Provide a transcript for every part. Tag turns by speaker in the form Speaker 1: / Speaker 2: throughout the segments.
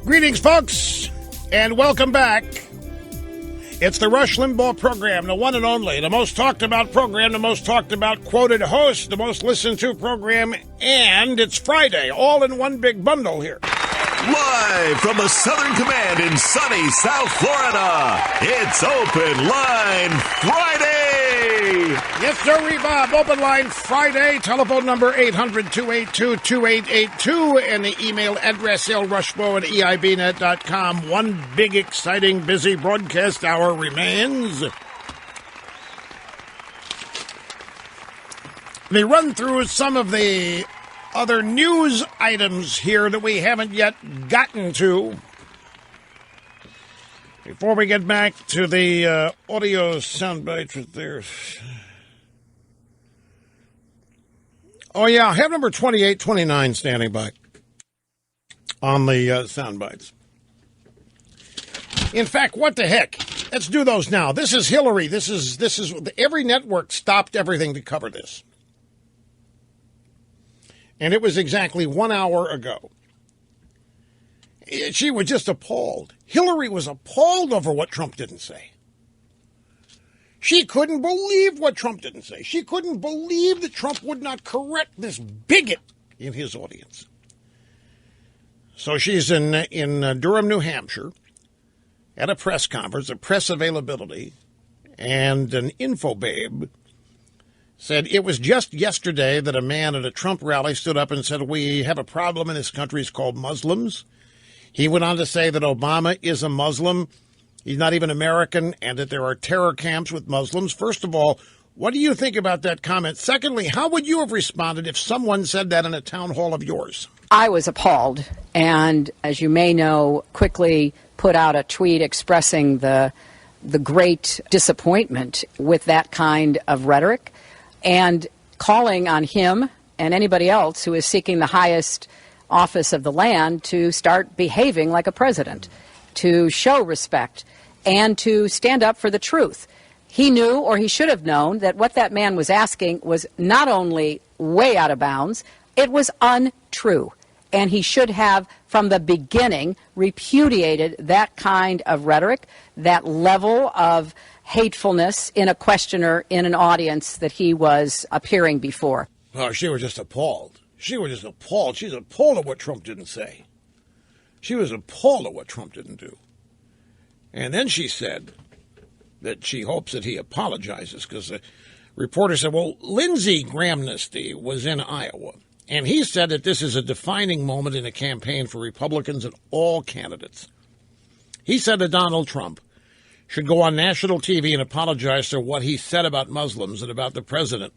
Speaker 1: Greetings, folks, and welcome back. It's the Rush Limbaugh program, the one and only, the most talked about program, the most talked about quoted host, the most listened to program, and it's Friday, all in one big bundle here.
Speaker 2: Live from the Southern Command in sunny South Florida, it's Open Line Friday!
Speaker 1: Yes, sir, Bob. Open Line Friday. Telephone number 800-282-2882 and the email address lrushbo@eibnet.com. One big, exciting, busy broadcast hour remains. They run through some of the other news items here that we haven't yet gotten to. Before we get back to the audio soundbites right there. Oh, yeah, I have number 2829 standing by on the soundbites. In fact, what the heck? Let's do those now. This is Hillary. This is every network stopped everything to cover this. And it was exactly 1 hour ago. She was just appalled. Hillary was appalled over what Trump didn't say. She couldn't believe what Trump didn't say. She couldn't believe that Trump would not correct this bigot in his audience. So she's in Durham, New Hampshire, at a press conference, a press availability, and an info babe said it was just yesterday that a man at a Trump rally stood up and said, we have a problem in this country. It's called Muslims. He went on to say that Obama is a Muslim. He's not even American, and that there are terror camps with Muslims. First of all, what do you think about that comment? Secondly, how would you have responded if someone said that in a town hall of yours?
Speaker 3: I was appalled, and as you may know, quickly put out a tweet expressing the great disappointment with that kind of rhetoric and calling on him and anybody else who is seeking the highest office of the land to start behaving like a president, to show respect, and to stand up for the truth. He knew, or he should have known, that what that man was asking was not only way out of bounds, it was untrue. And he should have, from the beginning, repudiated that kind of rhetoric, that level of hatefulness in a questioner in an audience that he was appearing before.
Speaker 1: Oh, she was just appalled. She was just appalled. She's appalled at what Trump didn't say. She was appalled at what Trump didn't do. And then she said that she hopes that he apologizes, because the reporter said, well, Lindsey Grahamnesty was in Iowa, and he said that this is a defining moment in a campaign for Republicans and all candidates. He said that Donald Trump should go on national TV and apologize for what he said about Muslims and about the president.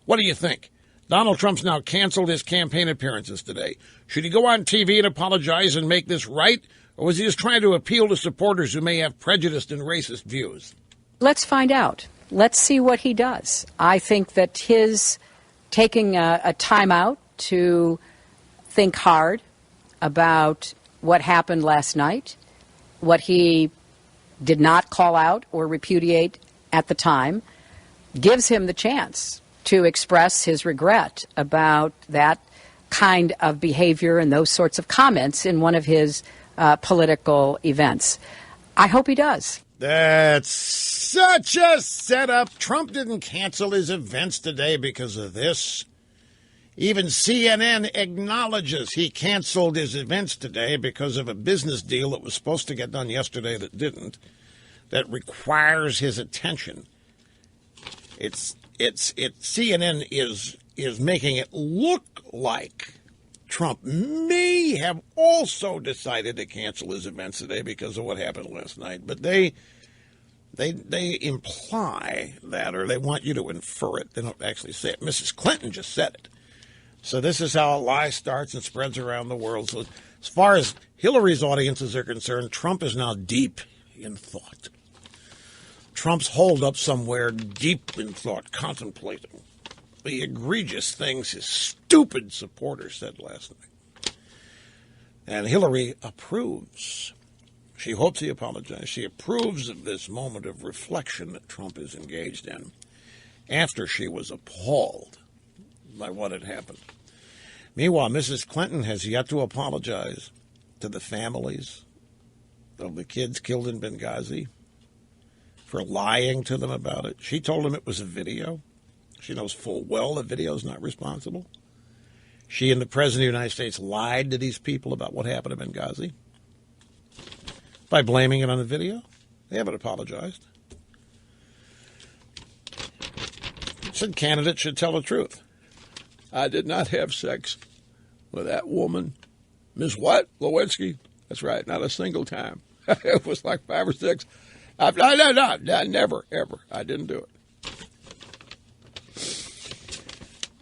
Speaker 1: What do you think? Donald Trump's now canceled his campaign appearances today. Should he go on TV and apologize and make this right? Or was he just trying to appeal to supporters who may have prejudiced and racist views?
Speaker 3: Let's find out. Let's see what he does. I think that his taking a time out to think hard about what happened last night, what he did not call out or repudiate at the time, gives him the chance to express his regret about that kind of behavior and those sorts of comments in one of his political events. I hope he does.
Speaker 1: That's such a setup. Trump didn't cancel his events today because of this. Even CNN acknowledges he canceled his events today because of a business deal that was supposed to get done yesterday that didn't, that requires his attention. CNN is making it look like Trump may have also decided to cancel his events today because of what happened last night, but they imply that, or they want you to infer it. They don't actually say it. Mrs. Clinton just said it. So this is how a lie starts and spreads around the world. So as far as Hillary's audiences are concerned, Trump is now deep in thought. Trump's holed up somewhere deep in thought, contemplating the egregious things his stupid supporters said last night. And Hillary approves. She hopes he apologizes. She approves of this moment of reflection that Trump is engaged in after she was appalled by what had happened. Meanwhile, Mrs. Clinton has yet to apologize to the families of the kids killed in Benghazi for lying to them about it. She told them it was a video. She knows full well the video is not responsible. She and the President of the United States lied to these people about what happened in Benghazi by blaming it on the video. They haven't apologized. Said candidates should tell the truth. I did not have sex with that woman. Miss what? Lewinsky? That's right, not a single time. It was like 5 or 6. No, never, ever. I didn't do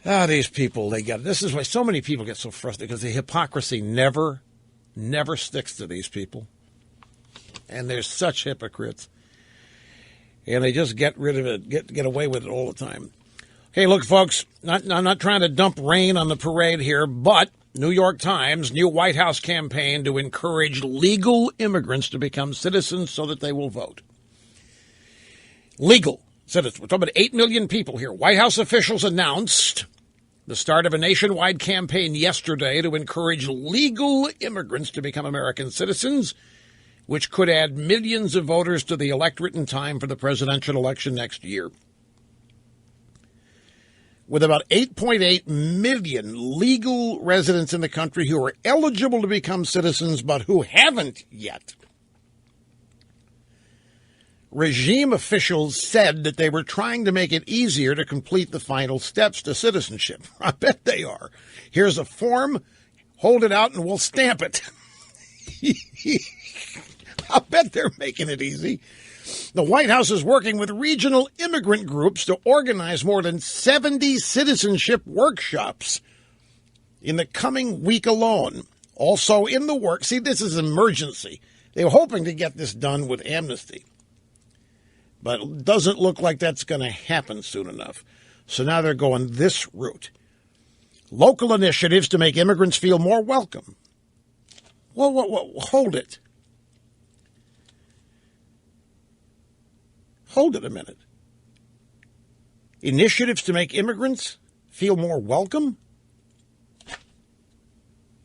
Speaker 1: it. These people, this is why so many people get so frustrated, because the hypocrisy never sticks to these people. And they're such hypocrites. And they just get rid of it, get away with it all the time. Hey, look, folks, I'm not trying to dump rain on the parade here, but New York Times, new White House campaign to encourage legal immigrants to become citizens so that they will vote. Legal citizens. We're talking about 8 million people here. White House officials announced the start of a nationwide campaign yesterday to encourage legal immigrants to become American citizens, which could add millions of voters to the electorate in time for the presidential election next year. With about 8.8 million legal residents in the country who are eligible to become citizens but who haven't yet, regime officials said that they were trying to make it easier to complete the final steps to citizenship. I bet they are. Here's a form, hold it out, and we'll stamp it. I bet they're making it easy. The White House is working with regional immigrant groups to organize more than 70 citizenship workshops in the coming week alone. Also in the works, see, this is an emergency. They were hoping to get this done with amnesty, but it doesn't look like that's going to happen soon enough. So now they're going this route. Local initiatives to make immigrants feel more welcome. Whoa, hold it. Hold it a minute. Initiatives to make immigrants feel more welcome?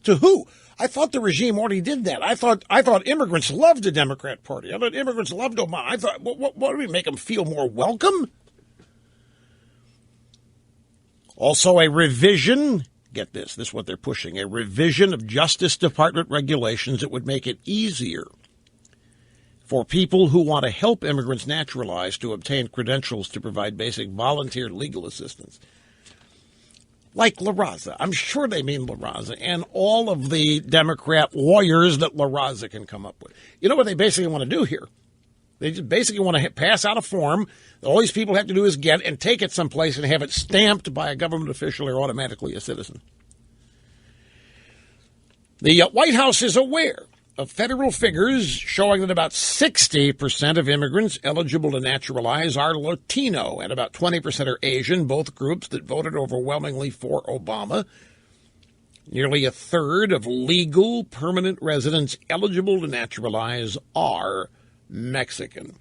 Speaker 1: To who? I thought the regime already did that. I thought immigrants loved the Democrat Party. I thought immigrants loved Obama. I thought, what do we make them feel more welcome? Also, a revision, get this is what they're pushing, a revision of Justice Department regulations that would make it easier for people who want to help immigrants naturalize to obtain credentials to provide basic volunteer legal assistance. Like La Raza. I'm sure they mean La Raza and all of the Democrat lawyers that La Raza can come up with. You know what they basically want to do here? They just basically want to pass out a form that all these people have to do is get and take it someplace and have it stamped by a government official or automatically a citizen. The White House is aware of federal figures showing that about 60% of immigrants eligible to naturalize are Latino and about 20% are Asian, both groups that voted overwhelmingly for Obama. Nearly a third of legal permanent residents eligible to naturalize are Mexican.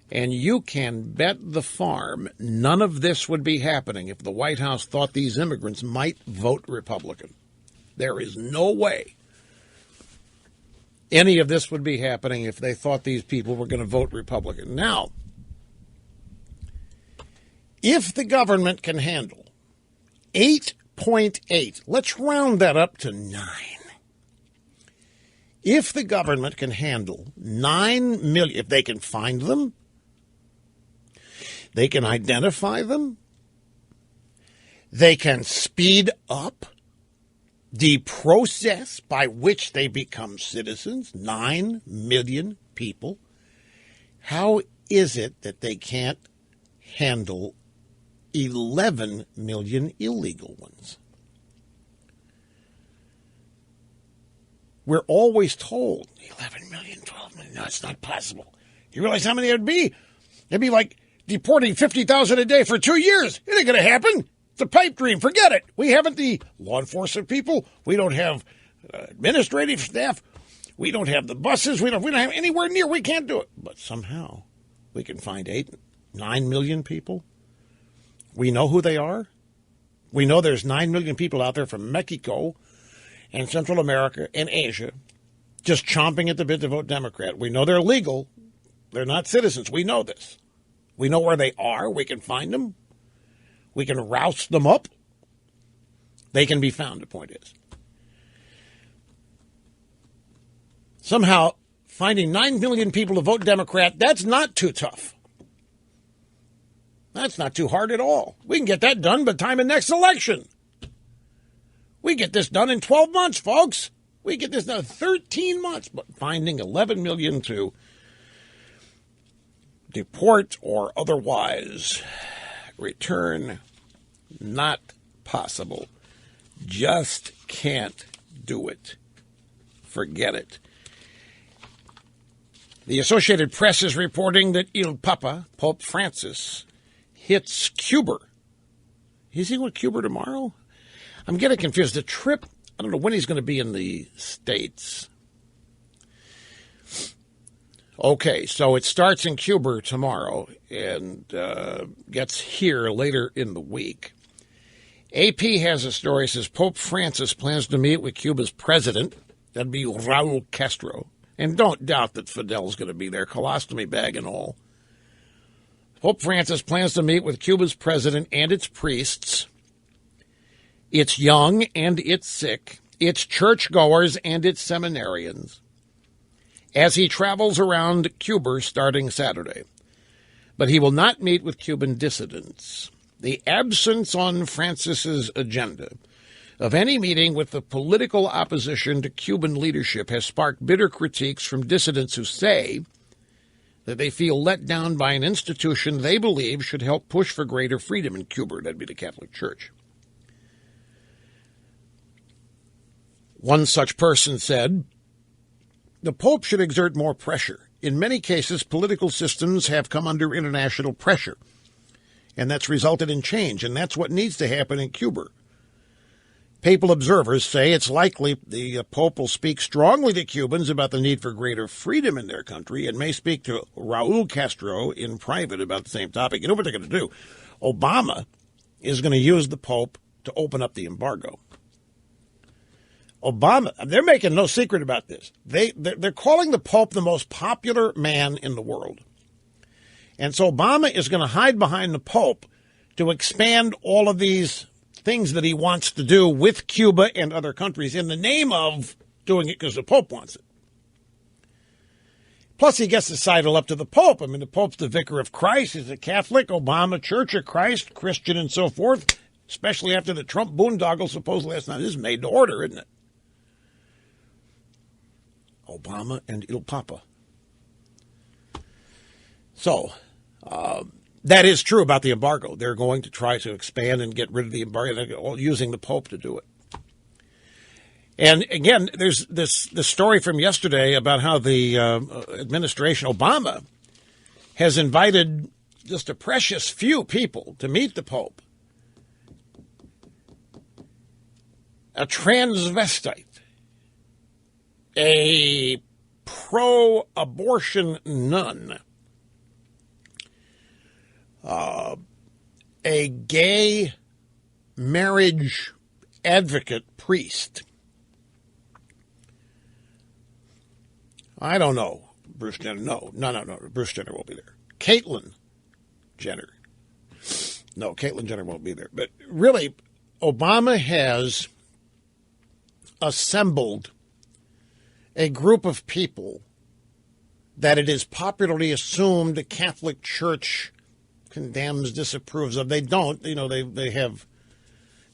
Speaker 1: And you can bet the farm none of this would be happening if the White House thought these immigrants might vote Republican. There is no way any of this would be happening if they thought these people were going to vote Republican. Now, if the government can handle 8.8, let's round that up to 9. If the government can handle 9 million, if they can find them, they can identify them, they can speed up the process by which they become citizens, 9 million people, how is it that they can't handle 11 million illegal ones? We're always told 11 million, 12 million. No, it's not possible. You realize how many it would be? It'd be like deporting 50,000 a day for 2 years. It ain't going to happen. It's a pipe dream. Forget it. We haven't the law enforcement people. We don't have administrative staff. We don't have the buses. We don't have anywhere near. We can't do it. But somehow we can find 9 million people. We know who they are. We know there's 9 million people out there from Mexico and Central America and Asia just chomping at the bit to vote Democrat. We know they're legal. They're not citizens. We know this. We know where they are. We can find them. We can roust them up. They can be found, the point is. Somehow, finding 9 million people to vote Democrat, that's not too tough. That's not too hard at all. We can get that done by the time of next election. We get this done in 12 months, folks. We get this done in 13 months. But finding 11 million to deport or otherwise return, not possible. Just can't do it. Forget it. The Associated Press is reporting that Il Papa, Pope Francis, hits Cuba. Is he with Cuba tomorrow? I'm getting confused. The trip, I don't know when he's going to be in the States. Okay, so it starts in Cuba tomorrow and gets here later in the week. AP has a story, says Pope Francis plans to meet with Cuba's president. That'd be Raul Castro. And don't doubt that Fidel's going to be there, colostomy bag and all. Pope Francis plans to meet with Cuba's president and its priests, its young and its sick, its churchgoers and its seminarians, as he travels around Cuba starting Saturday. But he will not meet with Cuban dissidents. The absence on Francis's agenda of any meeting with the political opposition to Cuban leadership has sparked bitter critiques from dissidents who say that they feel let down by an institution they believe should help push for greater freedom in Cuba. That'd be the Catholic Church. One such person said, the Pope should exert more pressure. In many cases, political systems have come under international pressure, and that's resulted in change, and that's what needs to happen in Cuba. Papal observers say it's likely the Pope will speak strongly to Cubans about the need for greater freedom in their country and may speak to Raul Castro in private about the same topic. You know what they're going to do? Obama is going to use the Pope to open up the embargo. Obama, they're making no secret about this. They're calling the Pope the most popular man in the world. And so Obama is going to hide behind the Pope to expand all of these things that he wants to do with Cuba and other countries in the name of doing it because the Pope wants it. Plus, he gets to sidle up to the Pope. I mean, the Pope's the vicar of Christ. He's a Catholic, Obama, Church of Christ, Christian, and so forth, especially after the Trump boondoggle supposedly last night. This is made to order, isn't it? Obama and Il Papa. So, that is true about the embargo. They're going to try to expand and get rid of the embargo. They're using the Pope to do it. And again, there's this story from yesterday about how the administration, Obama, has invited just a precious few people to meet the Pope. A transvestite, a pro-abortion nun, a gay marriage advocate priest. I don't know. Bruce Jenner. No. Bruce Jenner won't be there. Caitlyn Jenner. No, Caitlyn Jenner won't be there. But really, Obama has assembled a group of people that it is popularly assumed the Catholic Church condemns, disapproves of. They don't. You know, they have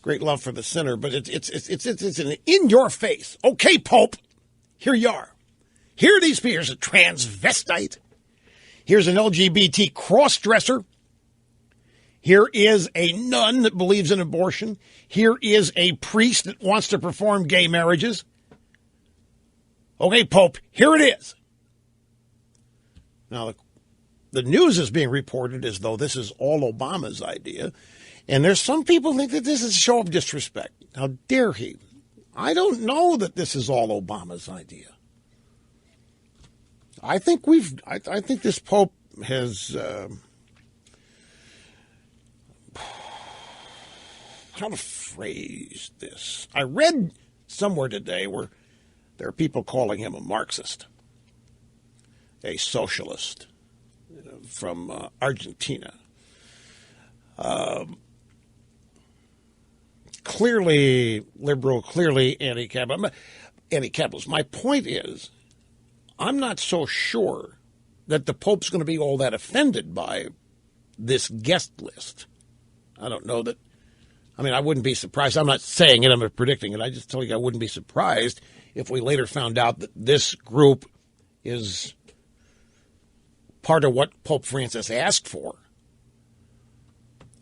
Speaker 1: great love for the sinner, but it's an in your face. Okay, Pope, here you are. Here are these people. Here's a transvestite. Here's an LGBT cross-dresser. Here is a nun that believes in abortion. Here is a priest that wants to perform gay marriages. Okay, Pope, here it is. Now, the news is being reported as though this is all Obama's idea. And there's some people think that this is a show of disrespect. How dare he? I don't know that this is all Obama's idea. I think this Pope has, how to phrase this? I read somewhere today where there are people calling him a Marxist, a socialist from Argentina. Clearly liberal, clearly anti-capitalist. My point is, I'm not so sure that the Pope's going to be all that offended by this guest list. I don't know that. I mean, I wouldn't be surprised. I'm not saying it, I'm predicting it. I just tell you I wouldn't be surprised if we later found out that this group is part of what Pope Francis asked for.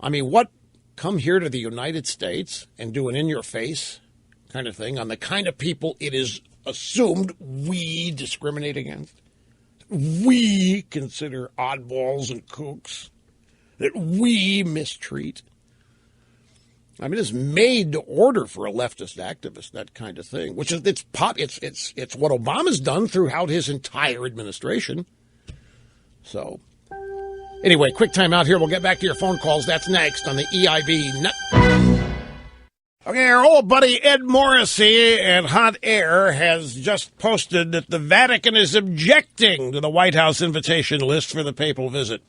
Speaker 1: I mean, what? Come here to the United States and do an in-your-face kind of thing on the kind of people it is assumed we discriminate against, we consider oddballs and kooks, that we mistreat. I mean, it's made to order for a leftist activist, that kind of thing, which is it's what Obama's done throughout his entire administration. So, anyway, quick time out here. We'll get back to your phone calls. That's next on the EIB Net. Okay, our old buddy Ed Morrissey at Hot Air has just posted that the Vatican is objecting to the White House invitation list for the papal visit.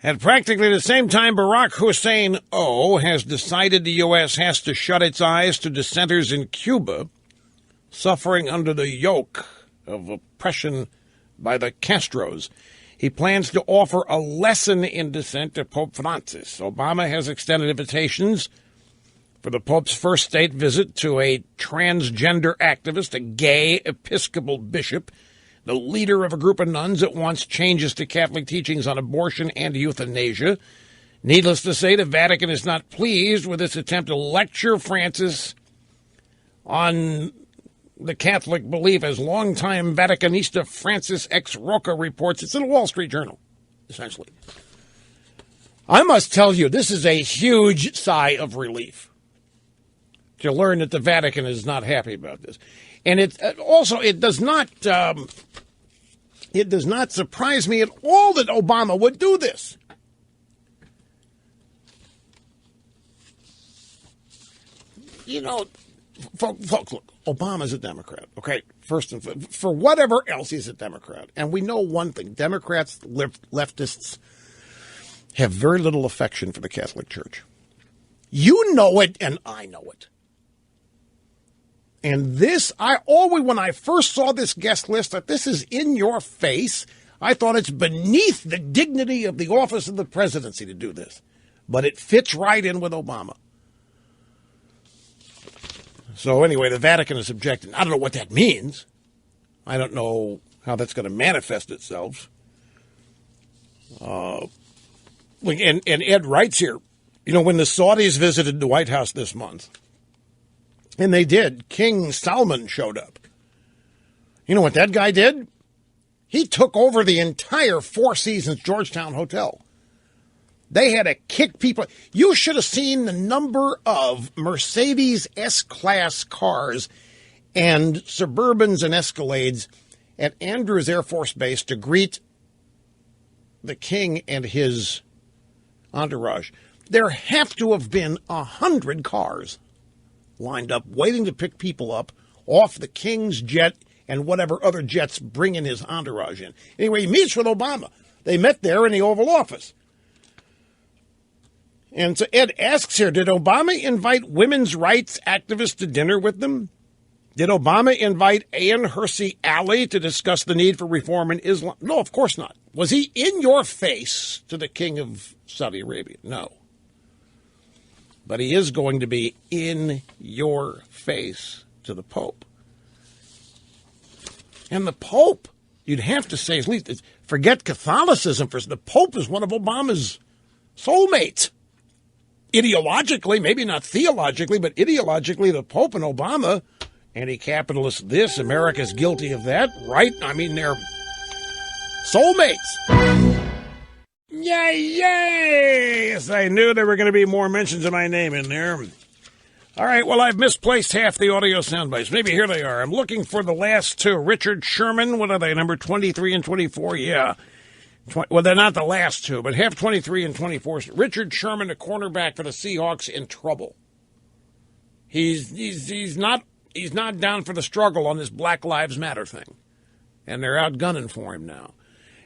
Speaker 1: At practically the same time, Barack Hussein O. has decided the U.S. has to shut its eyes to dissenters in Cuba suffering under the yoke of oppression by the Castros. He plans to offer a lesson in dissent to Pope Francis. Obama has extended invitations for the Pope's first state visit to a transgender activist, a gay Episcopal bishop, the leader of a group of nuns that wants changes to Catholic teachings on abortion and euthanasia. Needless to say, the Vatican is not pleased with its attempt to lecture Francis on the Catholic belief, as longtime Vaticanista Francis X. Rocca reports. It's in the Wall Street Journal, essentially. I must tell you, this is a huge sigh of relief to learn that the Vatican is not happy about this. And it does not surprise me at all that Obama would do this. You know, folks, look, Obama's a Democrat, okay? First and foremost, for whatever else, he's a Democrat. And we know one thing, Democrats, leftists have very little affection for the Catholic Church. You know it, and I know it. And this, when I first saw this guest list, that this is in your face, I thought it's beneath the dignity of the office of the presidency to do this. But it fits right in with Obama. So anyway, the Vatican is objecting. I don't know what that means. I don't know how that's going to manifest itself. And Ed writes here, you know, when the Saudis visited the White House this month, and they did, King Salman showed up. You know what that guy did? He took over the entire Four Seasons Georgetown Hotel. They had to kick people. You should have seen the number of Mercedes S-Class cars and Suburbans and Escalades at Andrews Air Force Base to greet the king and his entourage. There have to have been 100 cars lined up waiting to pick people up off the king's jet and whatever other jets bringing his entourage in. Anyway, he meets with Obama. They met there in the Oval Office. And so Ed asks here, did Obama invite women's rights activists to dinner with them? Did Obama invite Ann Hersey Ali to discuss the need for reform in Islam? No, of course not. Was he in your face to the king of Saudi Arabia? No. But he is going to be in your face to the Pope. And the Pope, you'd have to say, at least forget Catholicism. The Pope is one of Obama's soulmates. Ideologically, maybe not theologically, but ideologically, the Pope and Obama Anti-capitalist this, America's guilty of that, right? I mean, they're soulmates. Yay, yay! Yes, I knew there were going to be more mentions of my name in there. All right, well, I've misplaced half the audio sound bites. Maybe here they are. I'm looking for the last two. Richard Sherman, what are they, number 23 and 24? Yeah. Well, they're not the last two, but have 23 and 24. Richard Sherman, a cornerback for the Seahawks, in trouble. He's not down for the struggle on this Black Lives Matter thing, and they're out gunning for him now.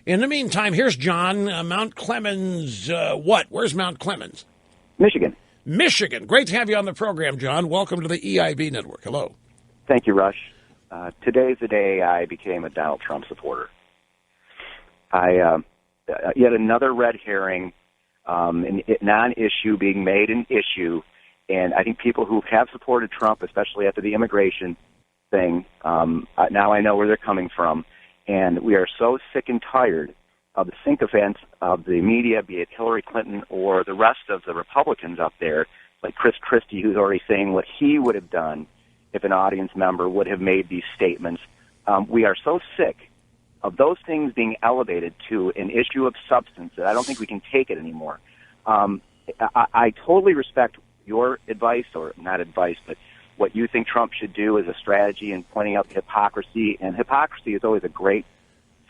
Speaker 1: In the meantime, here's John, Mount Clemens. Where's Mount Clemens? Michigan. Great to have you on the program, John. Welcome to the EIB Network. Hello.
Speaker 4: Thank you, Rush. Today's the day I became a Donald Trump supporter. Yet another red herring, non-issue being made an issue, and I think people who have supported Trump, especially after the immigration thing, now I know where they're coming from, and we are so sick and tired of the sycophants of the media, be it Hillary Clinton or the rest of the Republicans up there, like Chris Christie, who's already saying what he would have done if an audience member would have made these statements. We are so sick of those things being elevated to an issue of substance that I don't think we can take it anymore. I totally respect your advice, or not advice, but what you think Trump should do as a strategy in pointing out the hypocrisy. And hypocrisy is always a great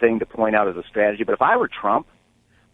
Speaker 4: thing to point out as a strategy. But if I were Trump,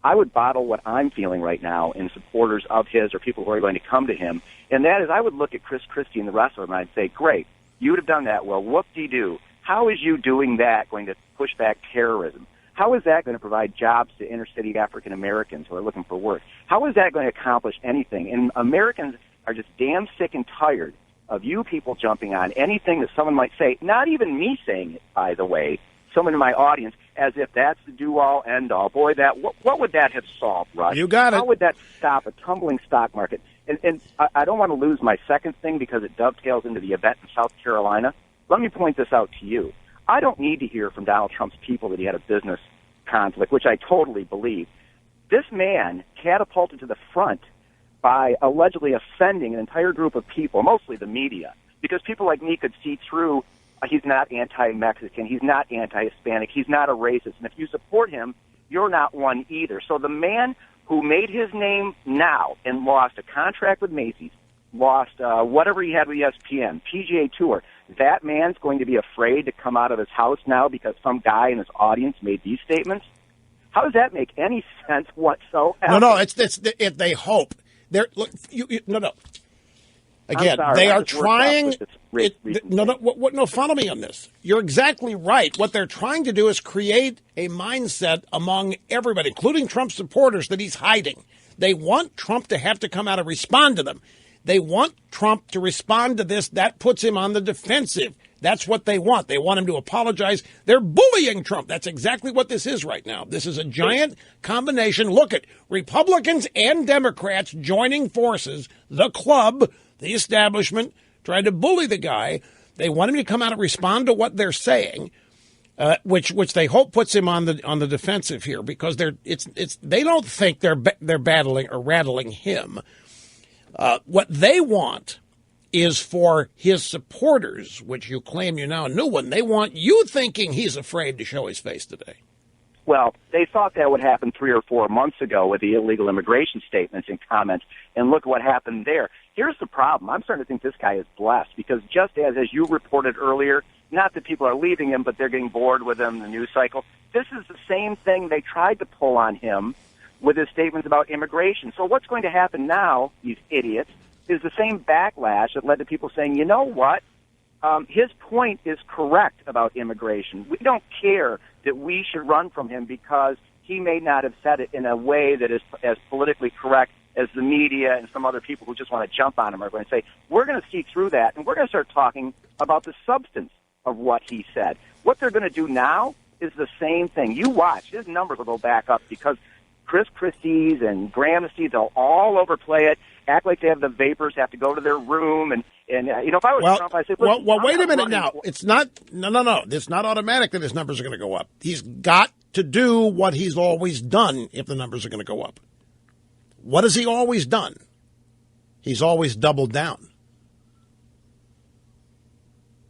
Speaker 4: I would bottle what I'm feeling right now in supporters of his or people who are going to come to him. And that is, I would look at Chris Christie and the rest of them and I'd say, great, you would have done that. Well, whoop-de-doo. How is you doing that going to push back terrorism? How is that going to provide jobs to inner-city African Americans who are looking for work? How is that going to accomplish anything? And Americans are just damn sick and tired of you people jumping on anything that someone might say, not even me saying it, by the way, someone in my audience, as if that's the do-all, end-all. Boy, what would that have solved, Rush?
Speaker 1: You got it.
Speaker 4: How would that stop a tumbling stock market? And I don't want to lose my second thing because it dovetails into the event in South Carolina. Let me point this out to you. I don't need to hear from Donald Trump's people that he had a business conflict, which I totally believe. This man catapulted to the front by allegedly offending an entire group of people, mostly the media, because people like me could see through. He's not anti-Mexican. He's not anti-Hispanic. He's not a racist. And if you support him, you're not one either. So the man who made his name now and lost a contract with Macy's, lost whatever he had with ESPN, PGA Tour, that man's going to be afraid to come out of his house now because some guy in his audience made these statements? How does that make any sense whatsoever?
Speaker 1: No, it's if they hope. No. Again,
Speaker 4: sorry,
Speaker 1: they are trying. Follow me on this. You're exactly right. What they're trying to do is create a mindset among everybody, including Trump supporters, that he's hiding. They want Trump to have to come out and respond to them. They want Trump to respond to this. That puts him on the defensive. That's what they want. They want him to apologize. They're bullying Trump. That's exactly what this is right now. This is a giant combination. Look at Republicans and Democrats joining forces, the club, the establishment, trying to bully the guy. They want him to come out and respond to what they're saying, which they hope puts him on the defensive here, because they don't think they're battling or rattling him. What they want is for his supporters, which you claim you now knew one. They want you thinking he's afraid to show his face today.
Speaker 4: Well, they thought that would happen 3 or 4 months ago with the illegal immigration statements and comments, and look what happened there. Here's the problem. I'm starting to think this guy is blessed, because just as you reported earlier, not that people are leaving him, but they're getting bored with him, the news cycle. This is the same thing they tried to pull on him with his statements about immigration. So what's going to happen now, these idiots, is the same backlash that led to people saying, you know what, his point is correct about immigration. We don't care that we should run from him because he may not have said it in a way that is as politically correct as the media and some other people who just want to jump on him are going to say. We're going to see through that, and we're going to start talking about the substance of what he said. What they're going to do now is the same thing. You watch. His numbers will go back up because Chris Christie's and Graham Steves, they'll all overplay it, act like they have the vapors, have to go to their room, and if I was Trump, I'd say,
Speaker 1: well, wait a minute now. It's not, no. It's not automatic that his numbers are going to go up. He's got to do what he's always done if the numbers are going to go up. What has he always done? He's always doubled down.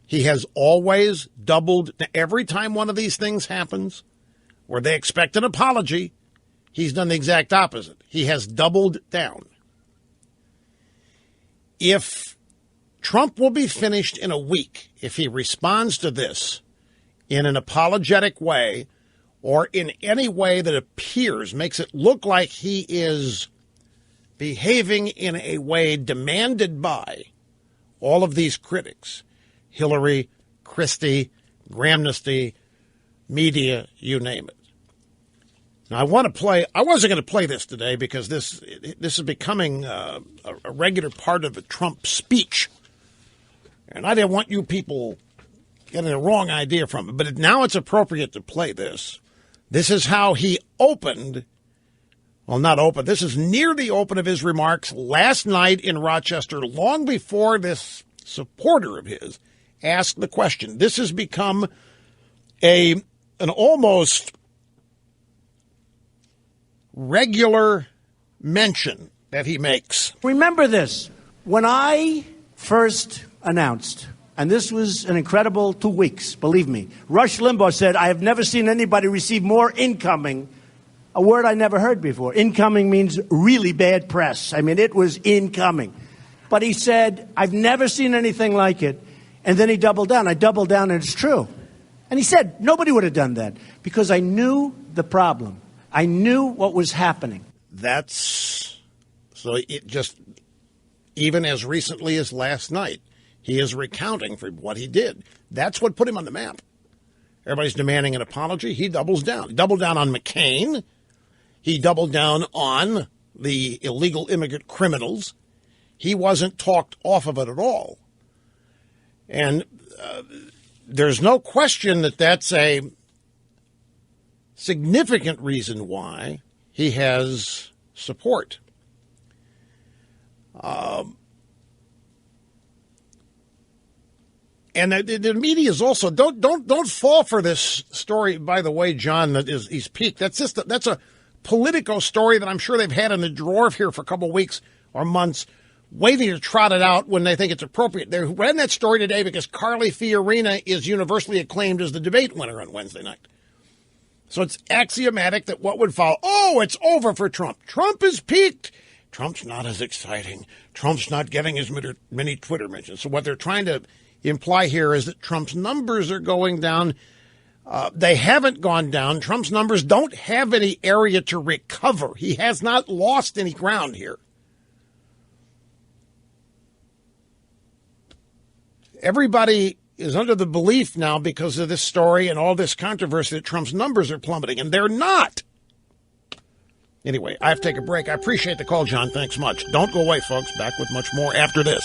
Speaker 1: He has always doubled. Every time one of these things happens where they expect an apology, he's done the exact opposite. He has doubled down. If Trump will be finished in a week if he responds to this in an apologetic way or in any way that appears, makes it look like he is behaving in a way demanded by all of these critics, Hillary, Christie, Gramnesty, media, you name it. Now, I wasn't going to play this today because this is becoming a regular part of the Trump speech. And I didn't want you people getting the wrong idea from it. But now it's appropriate to play this. This is how he opened. Well, not open. This is near the open of his remarks last night in Rochester, long before this supporter of his asked the question. This has become an almost regular mention that he makes.
Speaker 5: Remember this. When I first announced, and this was an incredible 2 weeks, believe me, Rush Limbaugh said, I have never seen anybody receive more incoming, a word I never heard before. Incoming means really bad press. I mean, it was incoming. But he said, I've never seen anything like it. And then he doubled down. I doubled down, and it's true. And he said, nobody would have done that because I knew the problem. I knew what was happening.
Speaker 1: So it just, even as recently as last night, he is recounting for what he did. That's what put him on the map. Everybody's demanding an apology. He doubles down. He doubled down on McCain. He doubled down on the illegal immigrant criminals. He wasn't talked off of it at all. And there's no question that that's a significant reason why he has support. And the media is also don't fall for this story. By the way, John, he's peaked. That's a Politico story that I'm sure they've had in the drawer here for a couple of weeks or months, waiting to trot it out when they think it's appropriate. They ran that story today because Carly Fiorina is universally acclaimed as the debate winner on Wednesday night. So it's axiomatic that what would follow, it's over for Trump. Trump is peaked. Trump's not as exciting. Trump's not getting as many Twitter mentions. So what they're trying to imply here is that Trump's numbers are going down. They haven't gone down. Trump's numbers don't have any area to recover. He has not lost any ground here. Everybody is under the belief now because of this story and all this controversy that Trump's numbers are plummeting, and they're not. Anyway, I have to take a break. I appreciate the call, John. Thanks much. Don't go away, folks. Back with much more after this.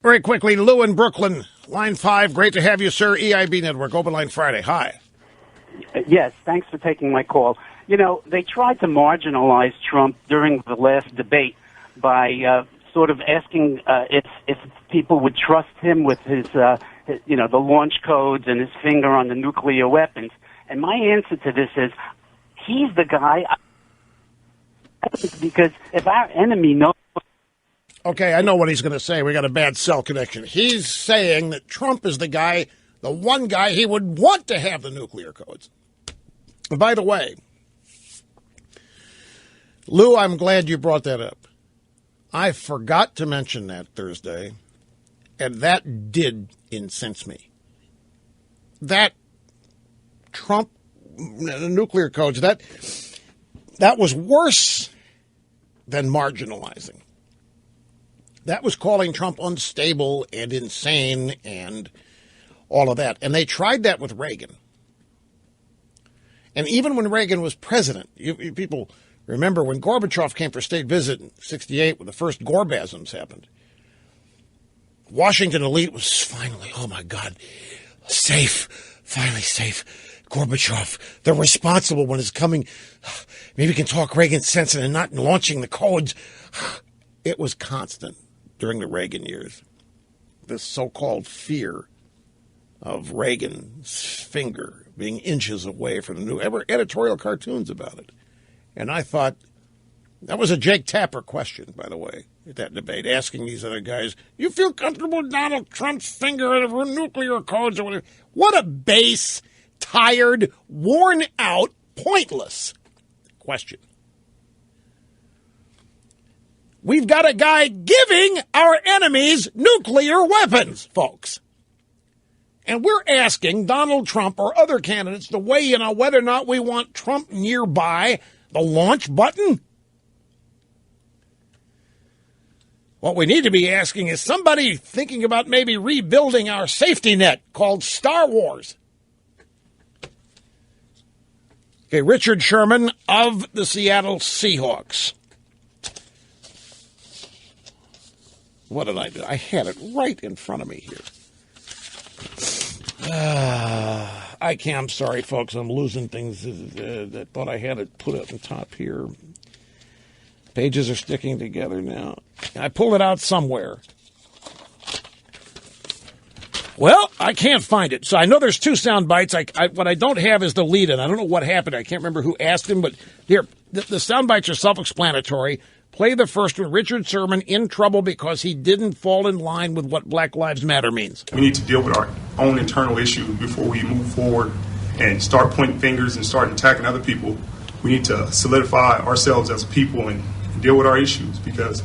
Speaker 1: Very quickly, Lou in Brooklyn, line 5. Great to have you, sir. EIB Network, Open Line Friday. Hi.
Speaker 6: Yes, thanks for taking my call. You know, they tried to marginalize Trump during the last debate by sort of asking if people would trust him with his the launch codes and his finger on the nuclear weapons. And my answer to this is, he's the guy, because if our enemy knows...
Speaker 1: Okay, I know what he's going to say. We got a bad cell connection. He's saying that Trump is the guy, the one guy he would want to have the nuclear codes. And by the way, Lou, I'm glad you brought that up. I forgot to mention that Thursday, and that did incense me. That Trump nuclear codes, that was worse than marginalizing. That was calling Trump unstable and insane and all of that. And they tried that with Reagan. And even when Reagan was president, you people remember when Gorbachev came for state visit in 1968 when the first Gorbasms happened. Washington elite was finally, oh my God, safe, finally safe. Gorbachev, the responsible one is coming. Maybe we can talk Reagan sense and not launching the codes. It was constant during the Reagan years. This so-called fear of Reagan's finger being inches away from the new editorial cartoons about it. And I thought, That was a Jake Tapper question, by the way, at that debate, asking these other guys, you feel comfortable with Donald Trump's finger over nuclear codes or whatever? What a base, tired, worn out, pointless question. We've got a guy giving our enemies nuclear weapons, folks. And we're asking Donald Trump or other candidates to weigh in on whether or not we want Trump nearby the launch button. What we need to be asking is somebody thinking about maybe rebuilding our safety net called Star Wars. Okay, Richard Sherman of the Seattle Seahawks. What did I do? I had it right in front of me here. I'm sorry, folks. I'm losing things that thought I had it put up on top here. Pages are sticking together now. I pulled it out somewhere. Well, I can't find it. So I know there's two sound bites. What I don't have is the lead-in. I don't know what happened. I can't remember who asked him, but here, the sound bites are self-explanatory. Play the first one. Richard Sherman in trouble because he didn't fall in line with what Black Lives Matter means.
Speaker 7: We need to deal with our own internal issues before we move forward and start pointing fingers and start attacking other people. We need to solidify ourselves as a people and deal with our issues, because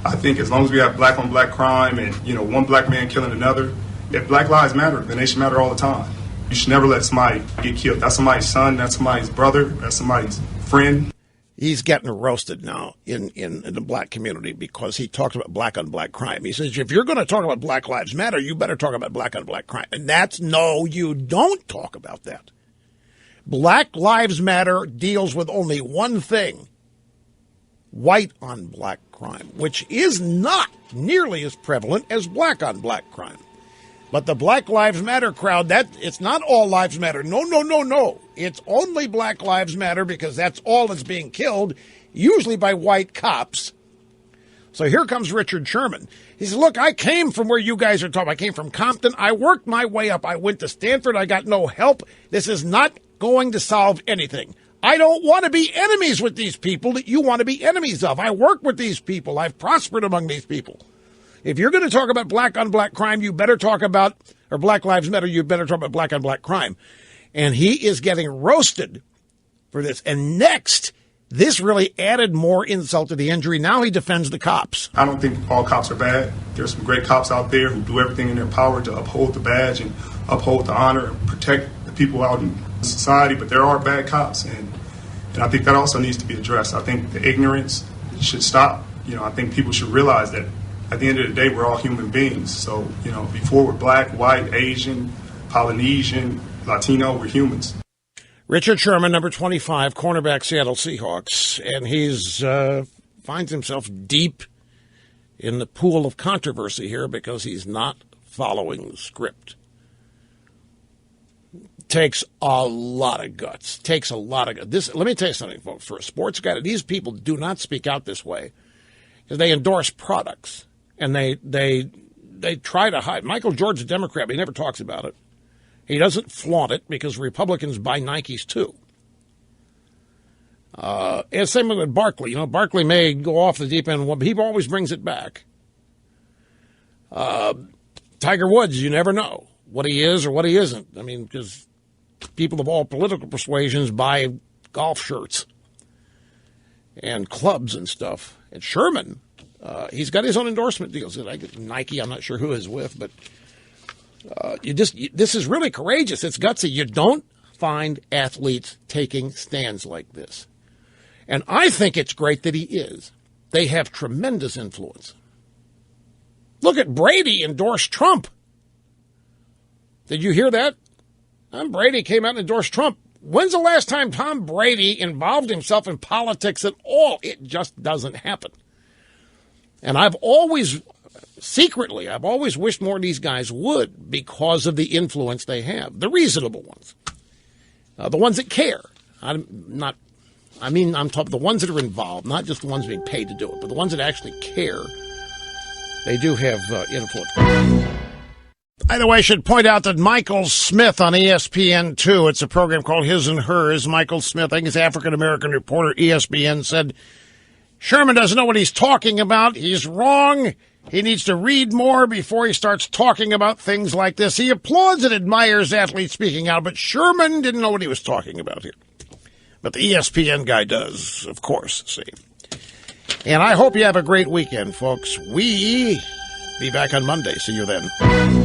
Speaker 7: I think as long as we have black on black crime and, one black man killing another, if Black Lives Matter, then they should matter all the time. You should never let somebody get killed. That's somebody's son, that's somebody's brother, that's somebody's friend.
Speaker 1: He's getting roasted now in the black community because he talks about black on black crime. He says, if you're going to talk about Black Lives Matter, you better talk about black on black crime. And no, you don't talk about that. Black Lives Matter deals with only one thing: white on black crime, which is not nearly as prevalent as black on black crime. But the Black Lives Matter crowd, it's not all lives matter. No. It's only Black Lives Matter because that's all that's being killed, usually by white cops. So here comes Richard Sherman. He says, look, I came from where you guys are talking. I came from Compton. I worked my way up. I went to Stanford. I got no help. This is not going to solve anything. I don't want to be enemies with these people that you want to be enemies of. I work with these people. I've prospered among these people. If you're going to talk about black on black crime, you better talk about, or Black Lives Matter, you better talk about black on black crime. And he is getting roasted for this. And next, this really added more insult to the injury. Now he defends the cops.
Speaker 7: I don't think all cops are bad. There's some great cops out there who do everything in their power to uphold the badge and uphold the honor and protect the people out in society. But there are bad cops, and I think that also needs to be addressed. I think the ignorance should stop. I think people should realize that at the end of the day, we're all human beings. So, before we're black, white, Asian, Polynesian, Latino, we're humans.
Speaker 1: Richard Sherman, number 25, cornerback, Seattle Seahawks. And he's finds himself deep in the pool of controversy here because he's not following the script. Takes a lot of guts. Let me tell you something, folks. For a sports guy, these people do not speak out this way because they endorse products. And they try to hide. Michael Jordan's a Democrat, but he never talks about it. He doesn't flaunt it because Republicans buy Nikes too. And same with Barkley. Barkley may go off the deep end, but he always brings it back. Tiger Woods, you never know what he is or what he isn't. I mean, because people of all political persuasions buy golf shirts and clubs and stuff. And Sherman, he's got his own endorsement deals. Nike, I'm not sure who is with, but this is really courageous. It's gutsy. You don't find athletes taking stands like this. And I think it's great that he is. They have tremendous influence. Look at Brady endorsed Trump. Did you hear that? Tom Brady came out and endorsed Trump. When's the last time Tom Brady involved himself in politics at all? It just doesn't happen. And I've always wished more of these guys would because of the influence they have. The reasonable ones. The ones that care. I'm talking the ones that are involved, not just the ones being paid to do it, but the ones that actually care. They do have influence. By the way, I should point out that Michael Smith on ESPN2, it's a program called His and Hers. Michael Smith, I think he's African-American reporter, ESPN, said Sherman doesn't know what he's talking about. He's wrong. He needs to read more before he starts talking about things like this. He applauds and admires athletes speaking out, but Sherman didn't know what he was talking about here. But the ESPN guy does, of course, see. And I hope you have a great weekend, folks. We be back on Monday. See you then.